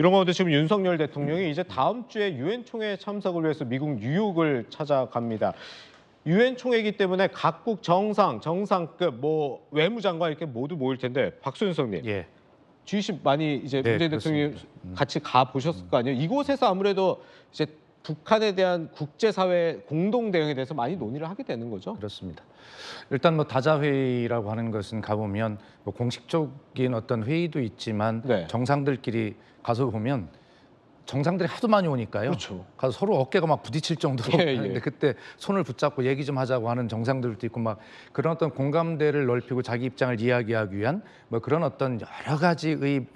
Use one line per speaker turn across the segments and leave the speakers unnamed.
이런 가운데 지금 윤석열 대통령이 이제 다음 주에 유엔 총회 참석을 위해서 미국 뉴욕을 찾아갑니다. 유엔 총회이기 때문에 각국 정상급, 뭐 외무장관 이렇게 모두 모일 텐데 박수윤
예.
G20 많이 이제
네,
문재인 대통령이
그렇습니다.
같이 가 보셨을 거 아니에요? 이곳에서 아무래도 이제 북한에 대한 국제사회 공동 대응에 대해서 많이 논의를 하게 되는 거죠.
그렇습니다. 일단 뭐 다자회의라고 하는 것은 가보면 뭐 공식적인 어떤 회의도 있지만
네.
정상들끼리 가서 보면 정상들이 하도 많이 오니까요.
그렇죠.
가서 서로 어깨가 막 부딪힐 정도로
예, 예.
하는데 그때 손을 붙잡고 얘기 좀 하자고 하는 정상들도 있고 막 그런 어떤 공감대를 넓히고 자기 입장을 이야기하기 위한 뭐 그런 어떤 여러 가지의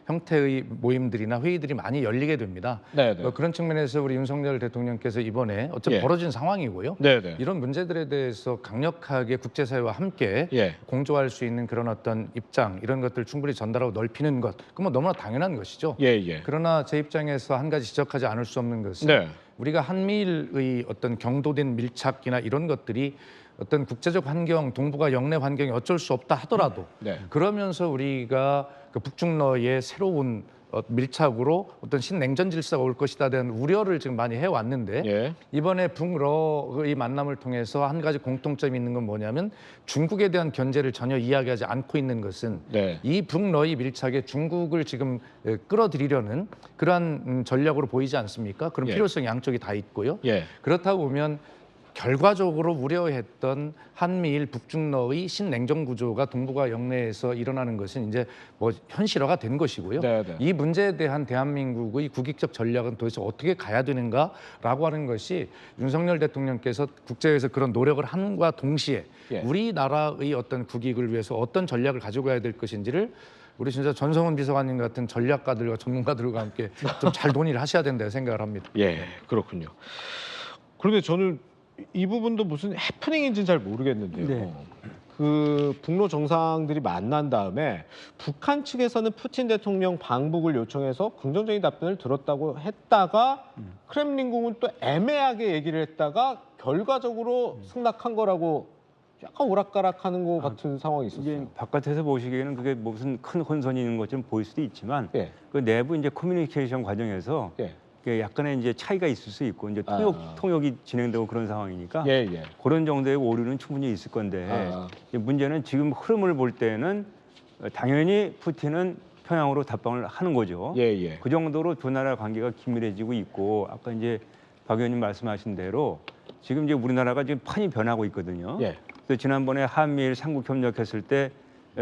형태의 모임들이나 회의들이 많이 열리게 됩니다.
네네.
그런 측면에서 우리 윤석열 대통령께서 이번에 어차피
예.
벌어진 상황이고요.
네네.
이런 문제들에 대해서 강력하게 국제사회와 함께
예.
공조할 수 있는 그런 어떤 입장 이런 것들을 충분히 전달하고 넓히는 것 그건 뭐 너무나 당연한 것이죠.
예.
그러나 제 입장에서 한 가지 지적하지 않을 수 없는 것은
네.
우리가 한미일의 어떤 경도된 밀착이나 이런 것들이 어떤 국제적 환경, 동북아 영내 환경이 어쩔 수 없다 하더라도
네.
그러면서 우리가 그 북중러의 새로운 밀착으로 어떤 신냉전 질서가 올 것이다 대한 우려를 지금 많이 해왔는데
예.
이번에 북러의 만남을 통해서 한 가지 공통점이 있는 건 뭐냐면 중국에 대한 견제를 전혀 이야기하지 않고 있는 것은
네.
이 북러의 밀착에 중국을 지금 끌어들이려는 그러한 전략으로 보이지 않습니까? 그런
예.
필요성이 양쪽이 다 있고요.
예.
그렇다 보면 결과적으로 우려했던 한미일 북중러의 신냉전 구조가 동북아 영내에서 일어나는 것은 이제 뭐 현실화가 된 것이고요.
네네.
이 문제에 대한 대한민국의 국익적 전략은 도대체 어떻게 가야 되는가라고 하는 것이 윤석열 대통령께서 국제에서 그런 노력을 함과 동시에
예.
우리나라의 어떤 국익을 위해서 어떤 전략을 가지고 가야 될 것인지를 우리 진짜 전성훈 비서관님 같은 전략가들과 전문가들과 함께 좀 잘 논의를 하셔야 된다고 생각을 합니다.
예. 그렇군요. 그런데 저는 이 부분도 무슨 해프닝인지는 잘 모르겠는데요.
네.
그 북러 정상들이 만난 다음에 북한 측에서는 푸틴 대통령 방북을 요청해서 긍정적인 답변을 들었다고 했다가 크렘린궁은 또 애매하게 얘기를 했다가 결과적으로 승낙한 거라고 약간 오락가락하는 것 같은 상황이
이제
있었어요.
바깥에서 보시기에는 그게 무슨 큰 혼선이 있는 것처럼 보일 수도 있지만
예.
그 내부 이제 커뮤니케이션 과정에서
예.
그 약간의 이제 차이가 있을 수 있고 이제 통역이 진행되고 그런 상황이니까
예.
그런 정도의 오류는 충분히 있을 건데 이제 문제는 지금 흐름을 볼 때는 당연히 푸틴은 평양으로 답방을 하는 거죠.
예.
그 정도로 두 나라 관계가 긴밀해지고 있고 아까 이제 박 의원님 말씀하신 대로 지금 이제 우리나라가 지금 판이 변하고 있거든요.
예.
그래서 지난번에 한미일 삼국 협력했을 때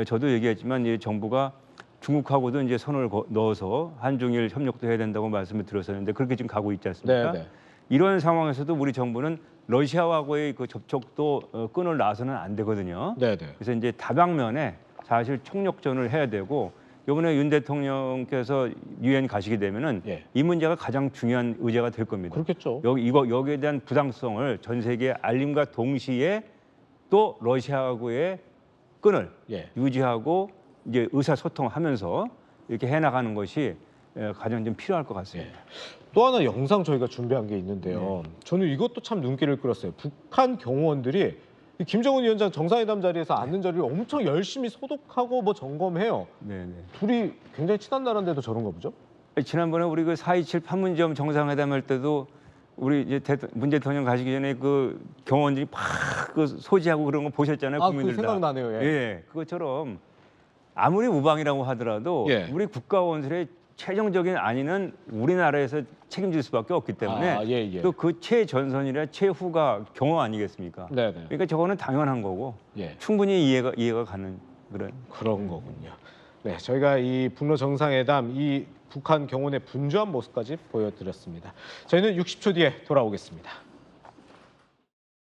저도 얘기했지만 이 정부가 중국하고도 이제 손을 넣어서 한중일 협력도 해야 된다고 말씀을 드렸었는데 그렇게 지금 가고 있지 않습니까?
네.
이런 상황에서도 우리 정부는 러시아하고의 그 접촉도 끈을 놔서는 안 되거든요.
네.
그래서 이제 다방면에 사실 총력전을 해야 되고 이번에 윤 대통령께서 유엔 가시게 되면은
예.
이 문제가 가장 중요한 의제가 될 겁니다.
그렇겠죠.
여기에 대한 부당성을 전 세계에 알림과 동시에 또 러시아하고의 끈을
예.
유지하고 이제 의사소통하면서 이렇게 해나가는 것이 가장 좀 필요할 것 같습니다.
또 하나 영상 저희가 준비한 게 있는데요. 저는 이것도 참 눈길을 끌었어요. 북한 경호원들이 이 김정은 위원장 정상회담 자리에서 앉는 자리를 엄청 열심히 소독하고 뭐 점검해요.
네네.
둘이 굉장히 친한 나라인데도 저런가 보죠?
지난번에 우리 그 4.27 판문점 정상회담 할 때도 우리 이제 문 대통령 가시기 전에 그 경호원들이 막 그 소지하고 그런 거 보셨잖아요. 국민들
그 생각나네요. 예.
예, 그것처럼 아무리 우방이라고 하더라도
예.
우리 국가원수의 최종적인 안위는 우리나라에서 책임질 수밖에 없기 때문에
예.
또 그 최전선이나 최후가 경호 아니겠습니까?
네네.
그러니까 저거는 당연한 거고
예.
충분히 이해가 가는
그런 거군요. 네, 저희가 이 북러 정상회담, 이 북한 경호원의 분주한 모습까지 보여드렸습니다. 저희는 60초 뒤에 돌아오겠습니다.